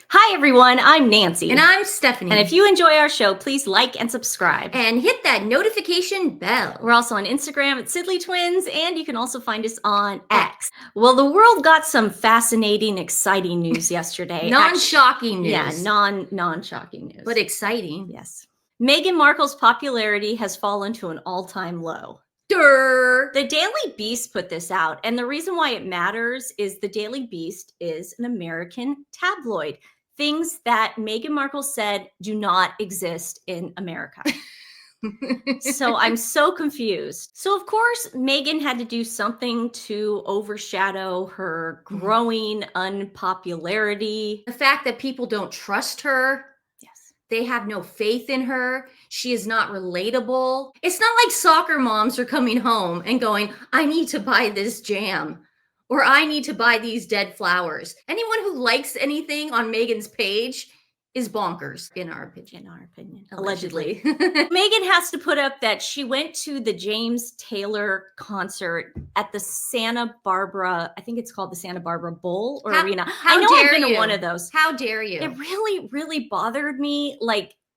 Hi, everyone. I'm Nancy. And I'm Stephanie. And if you enjoy our show, please like and subscribe. And hit that notification bell. We're also on Instagram at TWiN, and you can also find us on X. Well, the world got some fascinating, exciting news yesterday. Non-shocking news. Yeah, non-shocking news. But exciting. Yes. Meghan Markle's popularity has fallen to an all-time low. Durr. The Daily Beast put this out, and the reason why it matters is the Daily Beast is an American tabloid. Things that Meghan Markle said do not exist in America. So I'm so confused. So of course, Meghan had to do something to overshadow her growing unpopularity. The fact that people don't trust her. Yes. They have no faith in her. She is not relatable. It's not like soccer moms are coming home and going, I need to buy this jam. Or I need to buy these dead flowers. Anyone who likes anything on Meghan's page is bonkers, in our opinion. Allegedly. Meghan has to put up that she went to the James Taylor concert at the Santa Barbara, I think it's called the Santa Barbara Bowl or Arena. I know I've been to one of those. How dare you? It really, really bothered me,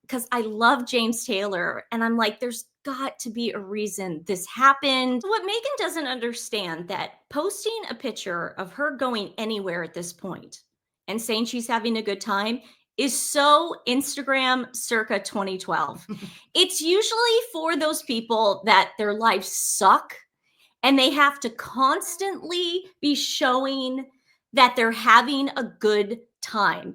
because I love James Taylor, and I'm like, there's got to be a reason this happened. What Meghan doesn't understand, that posting a picture of her going anywhere at this point and saying she's having a good time is so Instagram circa 2012. It's usually for those people that their lives suck and they have to constantly be showing that they're having a good time.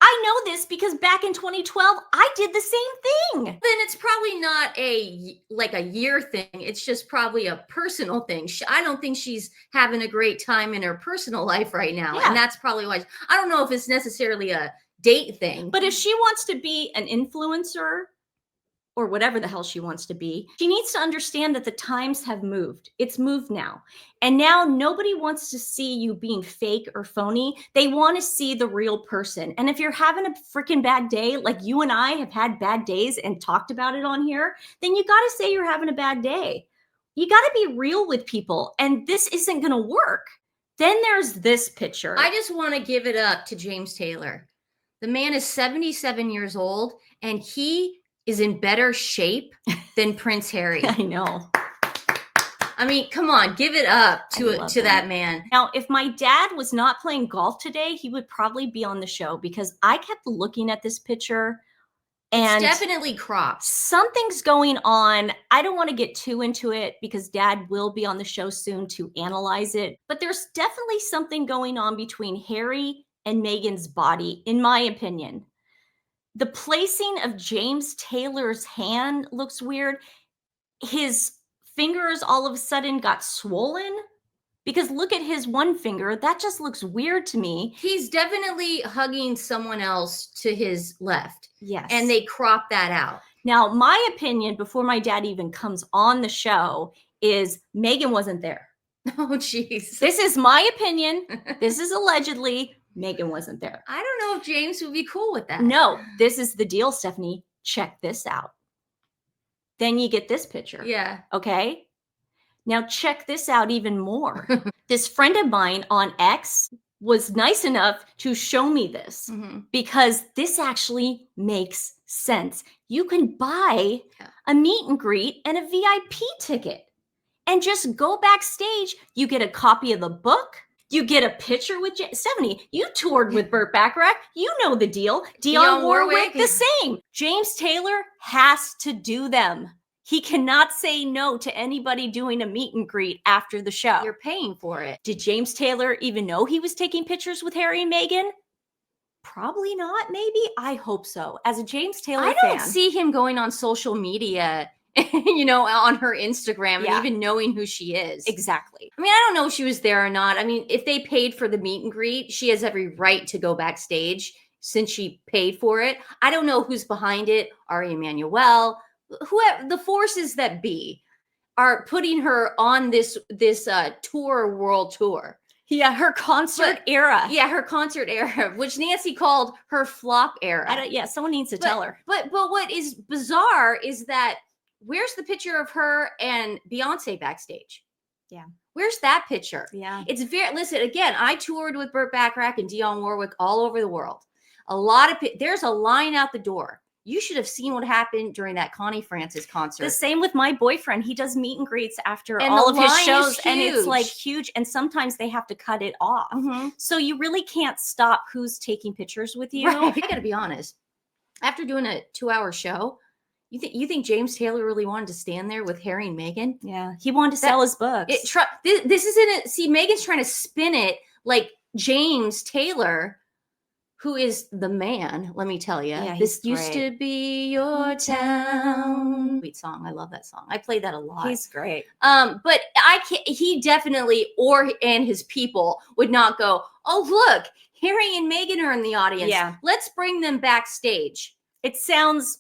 I know this because back in 2012, I did the same thing. Then it's probably not a year thing. It's just probably a personal thing. I don't think she's having a great time in her personal life right now. Yeah. And that's probably why. I don't know if it's necessarily a date thing. But if she wants to be an influencer or whatever the hell she wants to be, she needs to understand that the times have moved. It's moved now. And now nobody wants to see you being fake or phony. They want to see the real person. And if you're having a freaking bad day, like you and I have had bad days and talked about it on here, then you got to say you're having a bad day. You got to be real with people. And this isn't going to work. Then there's this picture. I just want to give it up to James Taylor. The man is 77 years old and he is in better shape than Prince Harry. I know. I mean, come on, give it up to that man. Now, if my dad was not playing golf today, he would probably be on the show because I kept looking at this picture and it's definitely cropped. Something's going on. I don't want to get too into it because Dad will be on the show soon to analyze it, but there's definitely something going on between Harry and Meghan's body, in my opinion. The placing of James Taylor's hand looks weird. His fingers all of a sudden got swollen because look at his one finger. That just looks weird to me. He's definitely hugging someone else to his left. Yes. And they crop that out. Now, my opinion, before my dad even comes on the show, is Meghan wasn't there. Oh, jeez. This is my opinion. This is allegedly. Meghan wasn't there. I don't know if James would be cool with that. No, this is the deal, Stephanie. Check this out. Then you get this picture. Yeah. Okay. Now check this out even more. This friend of mine on X was nice enough to show me this because this actually makes sense. You can buy a meet and greet and a VIP ticket and just go backstage. You get a copy of the book. You get a picture with Stephanie. You toured with Burt Bacharach. You know the deal. Dionne Warwick, the same. James Taylor has to do them. He cannot say no to anybody doing a meet and greet after the show. You're paying for it. Did James Taylor even know he was taking pictures with Harry and Meghan? Probably not, maybe. I hope so. As a James Taylor fan. I don't see him going on social media, on her Instagram and even knowing who she is. Exactly. I mean, I don't know if she was there or not. I mean, if they paid for the meet and greet, she has every right to go backstage since she paid for it. I don't know who's behind it. Ari Emanuel, whoever the forces that be are putting her on this world tour. Yeah, her concert era. Yeah, her concert era, which Nancy called her flop era. Someone needs to tell her. But what is bizarre is that where's the picture of her and Beyonce backstage? Yeah. Where's that picture? Yeah. It's listen, again, I toured with Burt Bacharach and Dionne Warwick all over the world. A lot of there's a line out the door. You should have seen what happened during that Connie Francis concert. The same with my boyfriend. He does meet and greets after And all the of his line shows, is and it's like huge. huge. And sometimes they have to cut it off. Mhm. So you really can't stop who's taking pictures with you. Right. I got to be honest. After doing a 2-hour show, you think James Taylor really wanted to stand there with Harry and Meghan? Yeah, he wanted to sell his books. This isn't it. See, Megan's trying to spin it like James Taylor, who is the man, let me tell you. Yeah, This he's used great. to be your town. Sweet song. I love that song. I play that a lot. He's great. But I can't, he definitely, and his people would not go, oh, look, Harry and Meghan are in the audience. Yeah. Let's bring them backstage. It sounds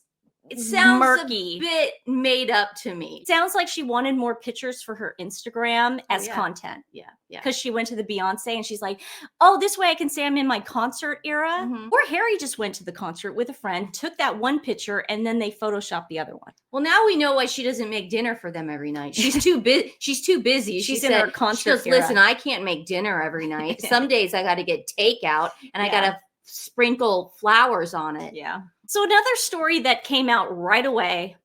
a murky. bit made up to me. It sounds like she wanted more pictures for her Instagram as content. Yeah. Because she went to the Beyonce and she's like, oh, this way I can say I'm in my concert era. Mhm. Or Harry just went to the concert with a friend, took that one picture, and then they photoshopped the other one. Well, now we know why she doesn't make dinner for them every night. She's too busy. She's too busy. She's in her concert She goes, era. listen, I can't make dinner every night. Some days I got to get takeout and I got to sprinkle flowers on it. Yeah. So another story that came out right away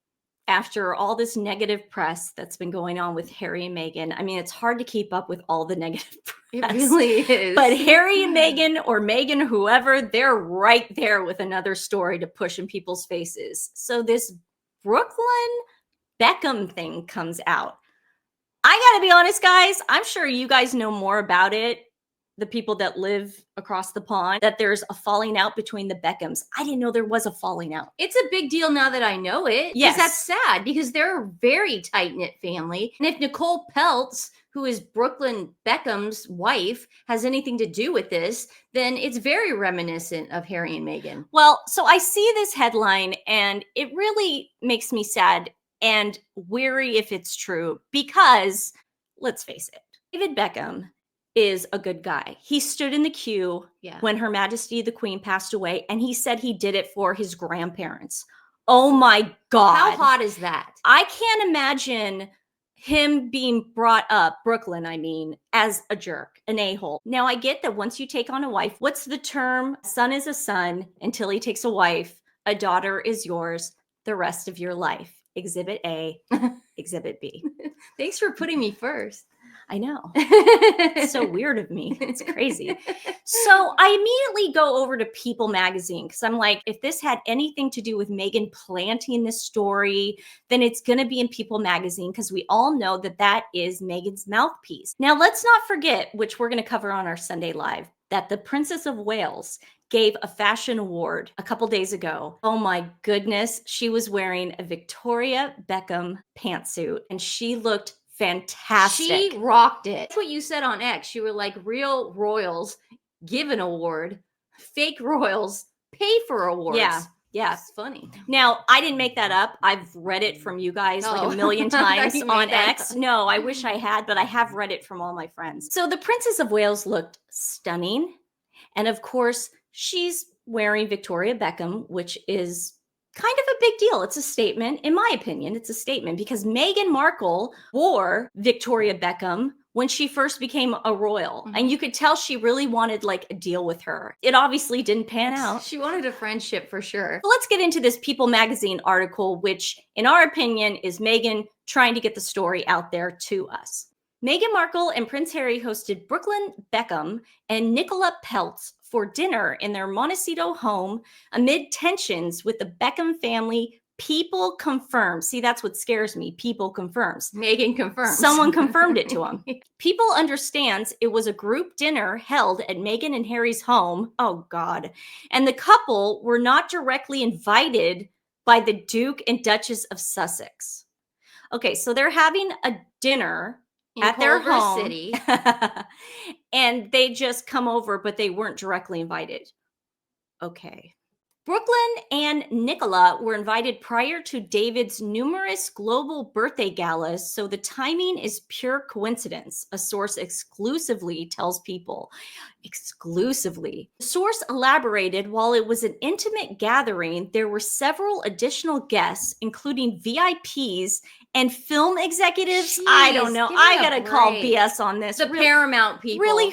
after all this negative press that's been going on with Harry and Meghan. I mean, it's hard to keep up with all the negative press. It really is. But Harry and Meghan, or Meghan, whoever, they're right there with another story to push in people's faces. So this Brooklyn Beckham thing comes out. I gotta be honest, guys, I'm sure you guys know more about it, the people that live across the pond, that there's a falling out between the Beckhams. I didn't know there was a falling out. It's a big deal now that I know it. Yes. That's sad because they're a very tight-knit family. And if Nicole Peltz, who is Brooklyn Beckham's wife, has anything to do with this, then it's very reminiscent of Harry and Meghan. Well, so I see this headline and it really makes me sad and weary if it's true because, let's face it, David Beckham is a good guy. He stood in the queue when Her Majesty the Queen passed away, and he said he did it for his grandparents. Oh my God. How hot is that? I can't imagine him being brought up, Brooklyn, I mean, as a jerk, an a-hole. Now, I get that once you take on a wife, what's the term? A son is a son until he takes a wife. A daughter is yours the rest of your life. Exhibit A, Exhibit B. Thanks for putting me first. I know. It's so weird of me. It's crazy. So I immediately go over to People magazine because I'm like, if this had anything to do with Meghan planting this story, then it's going to be in People magazine because we all know that that is Meghan's mouthpiece. Now, let's not forget, which we're going to cover on our Sunday Live, that the Princess of Wales gave a fashion award a couple days ago. Oh my goodness. She was wearing a Victoria Beckham pantsuit and she looked fantastic. She rocked it. That's what you said on X. You were like, real royals give an award, fake royals pay for awards. Yeah. It's funny. Now, I didn't make that up. I've read it from you guys like a million times on X. No, I wish I had, but I have read it from all my friends. So the Princess of Wales looked stunning. And of course, she's wearing Victoria Beckham, which is kind of a big deal. It's a statement. In my opinion, it's a statement because Meghan Markle wore Victoria Beckham when she first became a royal. Mm-hmm. And you could tell she really wanted like a deal with her. It obviously didn't pan out. She wanted a friendship for sure. So let's get into this People magazine article, which in our opinion is Meghan trying to get the story out there to us. Meghan Markle and Prince Harry hosted Brooklyn Beckham and Nicola Peltz for dinner in their Montecito home amid tensions with the Beckham family. People confirmed. See, that's what scares me. People confirms. Meghan confirms. Someone confirmed it to him. People understands it was a group dinner held at Meghan and Harry's home. Oh, God. And the couple were not directly invited by the Duke and Duchess of Sussex. Okay, so they're having a dinner at their home city. And they just come over, but they weren't directly invited. Okay. Brooklyn and Nicola were invited prior to David's numerous global birthday galas, so the timing is pure coincidence, a source exclusively tells People. Exclusively. The source elaborated, while it was an intimate gathering, there were several additional guests, including VIPs And film executives, I don't know. I gotta call BS on this. The Paramount people. Really,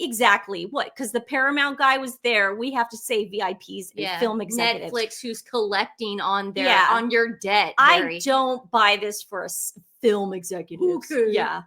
exactly? What? Because the Paramount guy was there. We have to say VIPs and film executives. Netflix, who's collecting on your debt. I don't buy this for a film executive. Okay. Yeah.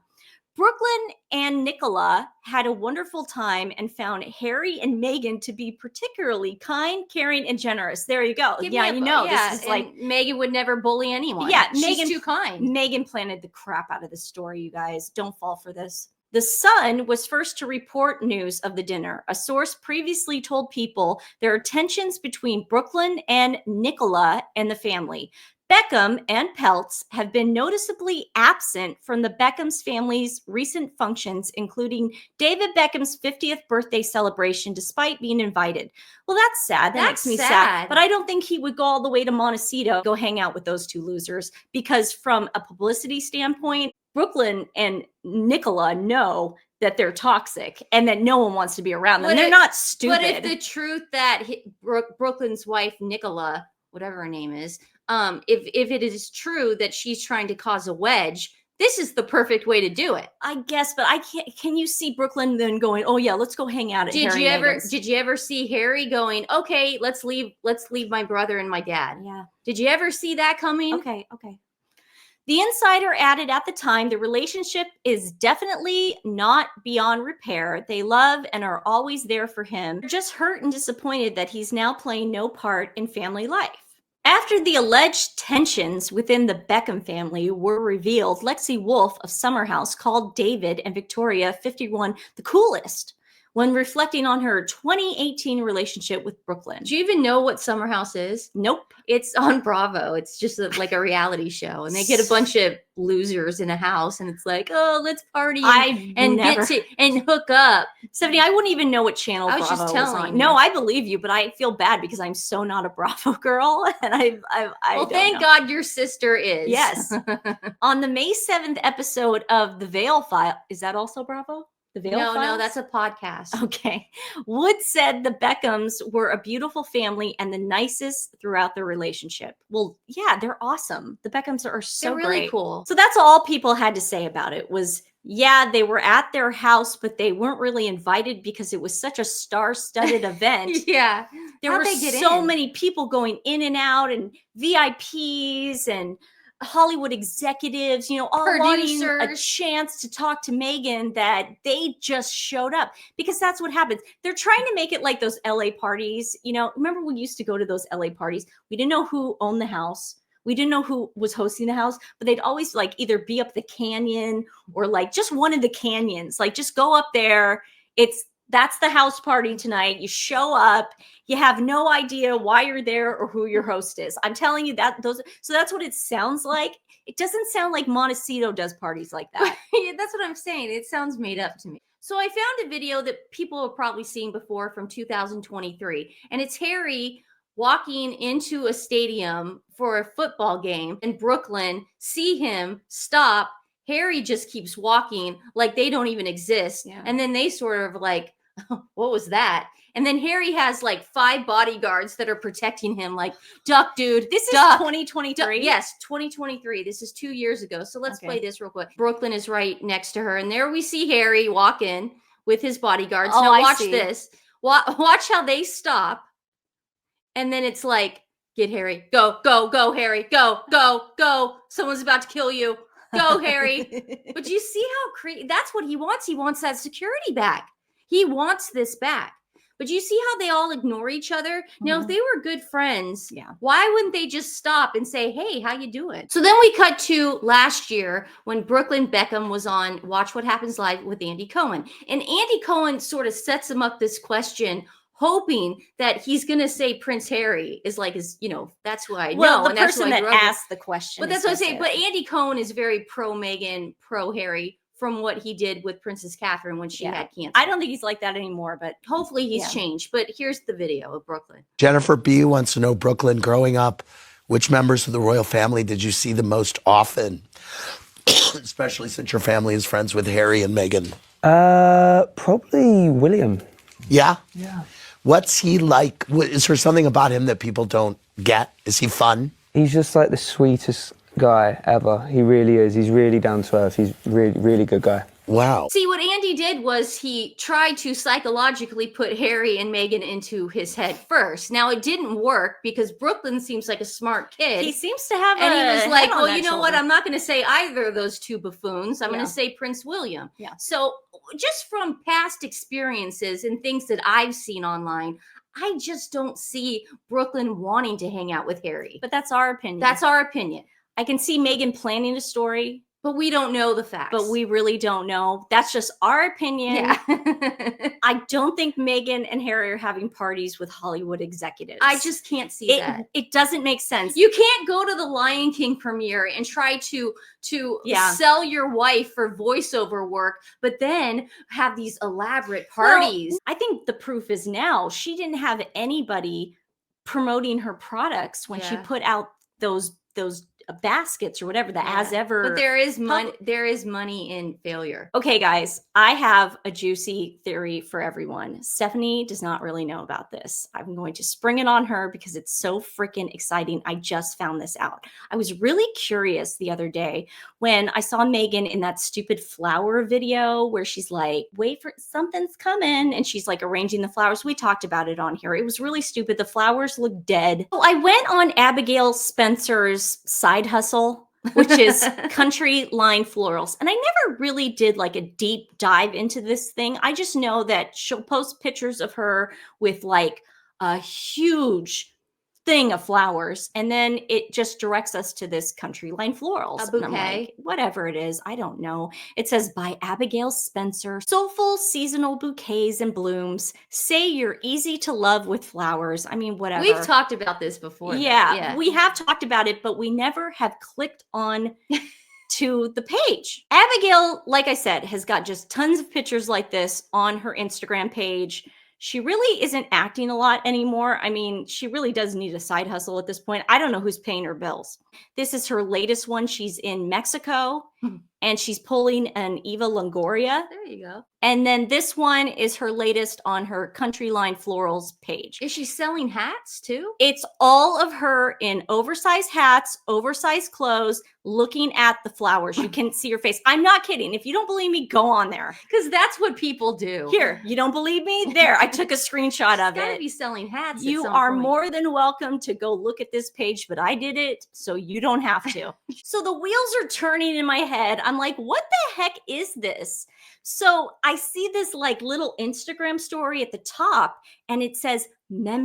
Brooklyn and Nicola had a wonderful time and found Harry and Meghan to be particularly kind, caring, and generous. There you go. This is like Meghan would never bully anyone. Yeah, she's too kind. Meghan planted the crap out of the story, you guys. Don't fall for this. The Sun was first to report news of the dinner. A source previously told People there are tensions between Brooklyn and Nicola and the family. Beckham and Peltz have been noticeably absent from the Beckham's family's recent functions, including David Beckham's 50th birthday celebration, despite being invited. Well, that's sad. That makes me sad. But I don't think he would go all the way to Montecito, go hang out with those two losers, because from a publicity standpoint, Brooklyn and Nicola know that they're toxic and that no one wants to be around them. They're not stupid. But if the truth that Brooklyn's wife, Nicola, whatever her name is, if it is true that she's trying to cause a wedge, this is the perfect way to do it. I guess, but I can't. Can you see Brooklyn then going, "Oh yeah, let's go hang out at Harry and Meghan's"? Did you ever see Harry going, "Okay, let's leave my brother and my dad"? Yeah. Did you ever see that coming? Okay. The insider added at the time, the relationship is definitely not beyond repair. They love and are always there for him. They're just hurt and disappointed that he's now playing no part in family life. After the alleged tensions within the Beckham family were revealed, Lexi Wolf of Summer House called David and Victoria, 51, the coolest when reflecting on her 2018 relationship with Brooklyn. Do you even know what Summer House is? Nope. It's on Bravo. It's just like a reality show, and they get a bunch of losers in a house, and it's like, oh, let's party and hook up. Stephanie, I wouldn't even know what channel I was Bravo just was telling on. you. No, I believe you, but I feel bad because I'm so not a Bravo girl, and Well, thank God your sister is. Yes. On the May 7th episode of The Veil File, is that also Bravo? The Veil Files? No, that's a podcast. Okay. Wood said the Beckhams were a beautiful family and the nicest throughout their relationship. Well, yeah, they're awesome. The Beckhams are so They're really great. cool. So that's all People had to say about it was, yeah, they were at their house, but they weren't really invited because it was such a star-studded event. Yeah. There were so many people going in and out, and VIPs and Hollywood executives, all wanting a chance to talk to Meghan, that they just showed up because that's what happens. They're trying to make it like those LA parties. Remember we used to go to those LA parties. We didn't know who owned the house. We didn't know who was hosting the house, but they'd always like either be up the canyon or like just one of the canyons. Like just go up there. That's the house party tonight. You show up, you have no idea why you're there or who your host is. I'm telling you so that's what it sounds like. It doesn't sound like Montecito does parties like that. Yeah, that's what I'm saying. It sounds made up to me. So I found a video that people have probably seen before from 2023, and it's Harry walking into a stadium for a football game in Brooklyn, see him stop. Harry just keeps walking like they don't even exist. Yeah. And then they sort of like, what was that? And then Harry has like 5 bodyguards that are protecting him, like, duck, dude. This is 2023? Yes, 2023. This is 2 years ago. So let's play this real quick. Brooklyn is right next to her. And there we see Harry walk in with his bodyguards. Oh, now watch this. Watch how they stop. And then it's like, get Harry. Go, go, go, Harry. Go, go, go. Someone's about to kill you. Go, Harry. But you see how that's what he wants. He wants that security back. He wants this back. But you see how they all ignore each other? Now, if they were good friends, why wouldn't they just stop and say, hey, how you doing? So then we cut to last year when Brooklyn Beckham was on Watch What Happens Live with Andy Cohen. And Andy Cohen sort of sets him up this question, hoping that he's going to say Prince Harry is like his, that's who I know. Well, the and that's person that asked the question. But that's what I'm saying. But Andy Cohen is very pro Meghan, pro Harry, from what he did with Princess Catherine when she had cancer. I don't think he's like that anymore, but hopefully he's changed. But here's the video of Brooklyn. Jennifer B. wants to know, Brooklyn, growing up, which members of the royal family did you see the most often? Especially since your family is friends with Harry and Meghan. Probably William. Yeah? Yeah. What's he like? Is there something about him that people don't get? Is he fun? He's just like the sweetest guy ever. He really is. He's really down to earth. He's really, really good guy. Wow. See, what Andy did was he tried to psychologically put Harry and Meghan into his head first. Now, it didn't work because Brooklyn seems like a smart kid. He seems to have and he was head like, on well, that you know what? shoulder. I'm not going to say either of those two buffoons. I'm going Yeah. to say Prince William. Yeah. So just from past experiences and things that I've seen online, I just don't see Brooklyn wanting to hang out with Harry. But that's our opinion. That's our opinion. I can see Meghan planning a story, But we don't know the facts. but we really don't know. That's just our opinion. Yeah. I don't think Meghan and Harry are having parties with Hollywood executives. I just can't see that. It doesn't make sense. You can't go to the Lion King premiere and try to Yeah. sell your wife for voiceover work, but then have these elaborate parties. Well, I think the proof is now she didn't have anybody promoting her products when she Yeah. put out those baskets or whatever, the Yeah. as ever. But there is money. There is money in failure. Okay, guys, I have a juicy theory for everyone. Stephanie does not really know about this. I'm going to spring it on her because it's so freaking exciting. I just found this out. I was really curious the other day when I saw Meghan in that stupid flower video where she's like, wait for something's coming. And she's like arranging the flowers. We talked about it on here. It was really stupid. The flowers look dead. So I went on Abigail Spencer's side hustle, which is Country Line Florals. And I never really did like a deep dive into this thing. I just know that she'll post pictures of her with like a huge thing of flowers, and then it just directs us to this Country Line Florals. A And I'm bouquet? like, whatever it is, I don't know. It says by Abigail Spencer, soulful seasonal bouquets and blooms. Say you're easy to love with flowers. I mean, whatever. We've talked about this before. though. Yeah, we have talked about it, but we never have clicked on to the page. Abigail, like I said, has got just tons of pictures like this on her Instagram page. She really isn't acting a lot anymore. I mean, she really does need a side hustle at this point. I don't know who's paying her bills. This is her latest one. She's in Mexico and she's pulling an Eva Longoria. There you go. And then this one is her latest on her Country Line Florals page. Is she selling hats too? It's all of her in oversized hats, oversized clothes, looking at the flowers. You can see her face. I'm not kidding. If you don't believe me, go on there. Because that's what people do. Here, you don't believe me? There, I took a screenshot of Gotta it. be selling hats. You at some are point. more than welcome to go look at this page, but I did it, so you don't have to. So the wheels are turning in my head. I'm like, what the heck is this? So I see this like little Instagram story at the top, and it says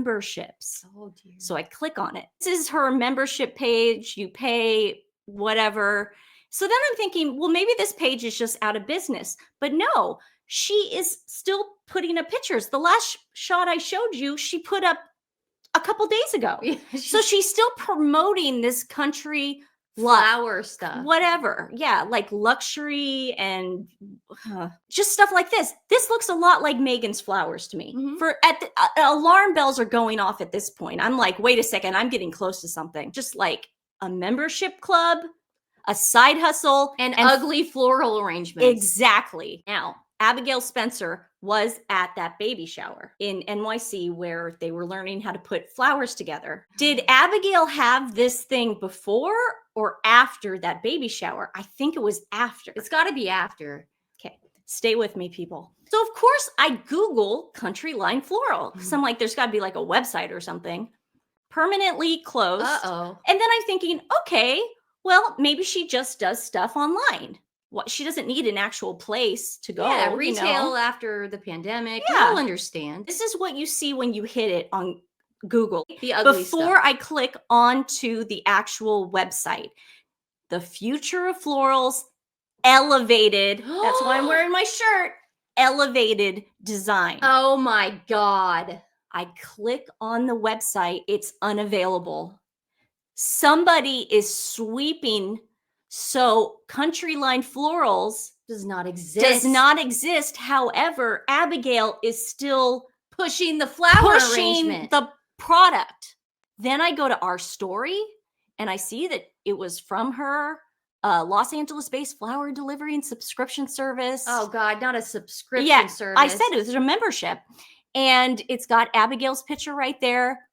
memberships. Oh dear. So I click on it. This is her membership page. You pay whatever. So then I'm thinking, well, maybe this page is just out of business. But no, she is still putting up pictures. The last shot I showed you, she put up a couple days ago. Yeah, So she's still promoting this country flower stuff. whatever. Yeah, like luxury and just stuff like this. This looks a lot like Meghan's flowers to me. Mhm. For at the alarm bells are going off at this point. I'm like, wait a second, I'm getting close to something. Just like a membership club, a side hustle, And ugly floral arrangements. Exactly. Now, Abigail Spencer was at that baby shower in NYC where they were learning how to put flowers together. Did Abigail have this thing before or after that baby shower? I think it was after. It's got to be after. Okay, stay with me, people. So, of course, I Google Country Line Floral because I'm like, there's got to be like a website or something. Permanently closed. Uh-oh. And then I'm thinking, okay, well, maybe she just does stuff online. What, she doesn't need an actual place to go. Yeah, you retail know? after the pandemic. Yeah. You'll understand. This is what you see when you hit it on Google. The ugly Before stuff. I click onto the actual website, the future of florals, elevated. That's why I'm wearing my shirt. Elevated design. Oh my God. I click on the website, it's unavailable. Somebody is sweeping. So Country Line Florals Does not exist. does not exist. However, Abigail is still pushing the flower pushing arrangement. the product. Then I go to our story and I see that it was from her Los Angeles-based flower delivery and subscription service. Oh God, not a subscription yeah, service. I said it was a membership. And it's got Abigail's picture right there.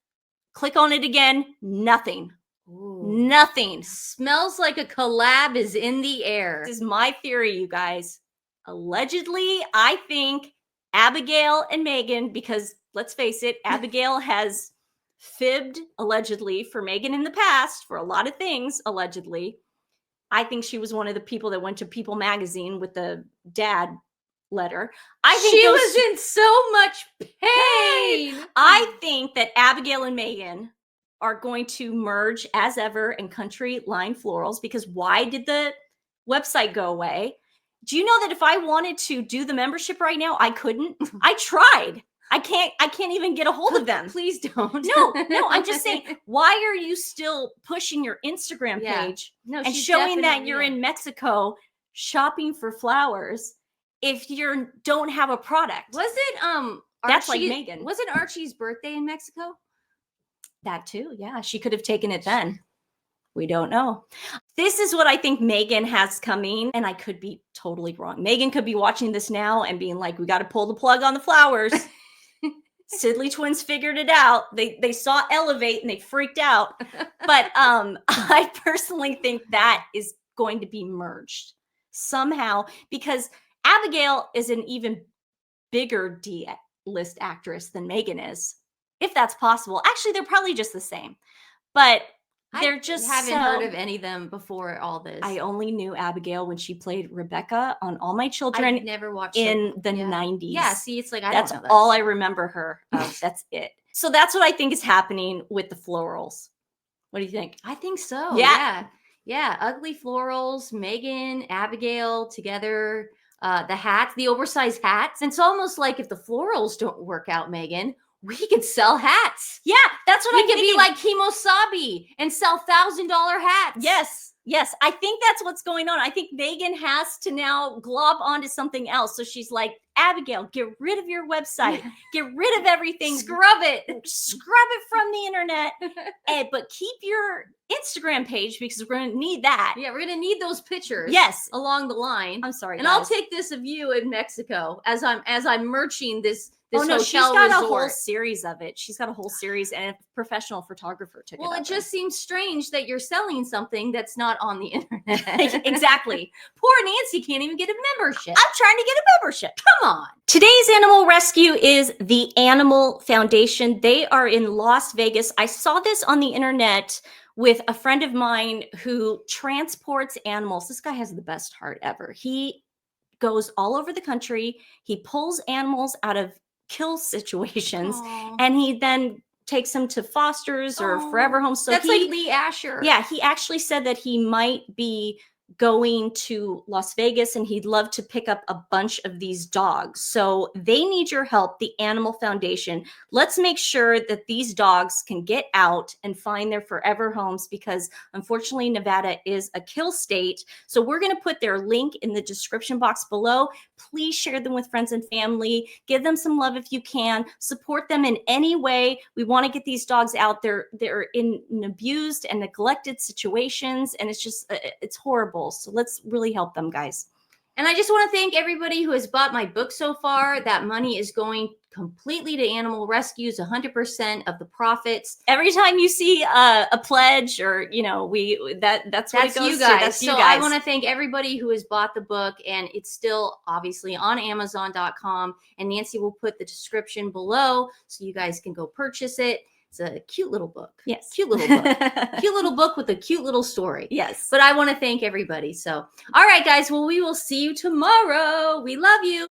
Click on it again, nothing. Ooh. Nothing. Smells like a collab is in the air. This is my theory, you guys. Allegedly, I think Abigail and Meghan, because let's face it, Abigail has fibbed allegedly for Meghan in the past for a lot of things, allegedly. I think she was one of the people that went to People magazine with the dad letter. I think She was in so much pain. I think that Abigail and Meghan are going to merge as ever in Country Line Florals, because why did the website go away? Do you know that if I wanted to do the membership right now, I couldn't? I tried. I can't even get a hold of them. Please don't. No, I'm just saying, why are you still pushing your Instagram page No, and she's showing that definitely you're in. in Mexico shopping for flowers if you don't have a product? Was it That's like Archie- Meghan. Was it Archie's birthday in Mexico? That too, yeah. She could have taken it then. We don't know. This is what I think Meghan has coming, and I could be totally wrong. Meghan could be watching this now and being like, we got to pull the plug on the flowers. Sidley twins figured it out. They saw Elevate and they freaked out. But I personally think that is going to be merged somehow, because Abigail is an even bigger D-list actress than Meghan is, if that's possible. Actually, they're probably just the same, but they're just haven't heard of any of them before all this. I only knew Abigail when she played Rebecca on All My Children. I've never watched in the yeah. 90s. Yeah, see, it's like that's don't know all I remember her of. That's it. So that's what I think is happening with the florals. What do you think? I think so. Yeah. Yeah. Ugly Florals, Meghan, Abigail together. The hats, the oversized hats. And it's almost like if the florals don't work out, Meghan, we could sell hats. Yeah, that's what We I'm could thinking. be like Kimosabi and sell $1,000 hats. Yes. I think that's what's going on. I think Meghan has to now glob onto something else. So she's like, Abigail, get rid of your website. Get rid of everything. Scrub it. Scrub it from the internet. But keep your Instagram page, because we're going to need that. Yeah, we're gonna need those pictures. Yes. Along the line. I'm sorry, and guys. I'll take this of you in Mexico as I'm merching this Oh no, hotel she's got resort. a whole series of it. She's got a whole series, and a professional photographer took Well, it it over. just seems strange that you're selling something that's not on the internet. Exactly. Poor Nancy can't even get a membership. I'm trying to get a membership. Come on. Today's animal rescue is the Animal Foundation. They are in Las Vegas. I saw this on the internet with a friend of mine who transports animals. This guy has the best heart ever. He goes all over the country. He pulls animals out of kill situations, Aw. and he then takes them to fosters or Aw. forever homes. So That's he, like Lee Asher. yeah, he actually said that he might be going to Las Vegas and he'd love to pick up a bunch of these dogs. So they need your help, the Animal Foundation. Let's make sure that these dogs can get out and find their forever homes, because unfortunately Nevada is a kill state. So we're going to put their link in the description box below. Please share them with friends and family. Give them some love if you can. Support them in any way. We want to get these dogs out. They're in abused and neglected situations, and it's just it's horrible. So let's really help them, guys. And I just want to thank everybody who has bought my book so far. That money is going completely to animal rescues, 100% of the profits. Every time you see a pledge, or that's what it goes you guys. to. That's you so guys. I want to thank everybody who has bought the book, and it's still obviously on Amazon.com. And Nancy will put the description below so you guys can go purchase it. It's a cute little book. Yes. Cute little book. Cute little book with a cute little story. Yes. But I want to thank everybody. So, all right, guys. Well, we will see you tomorrow. We love you.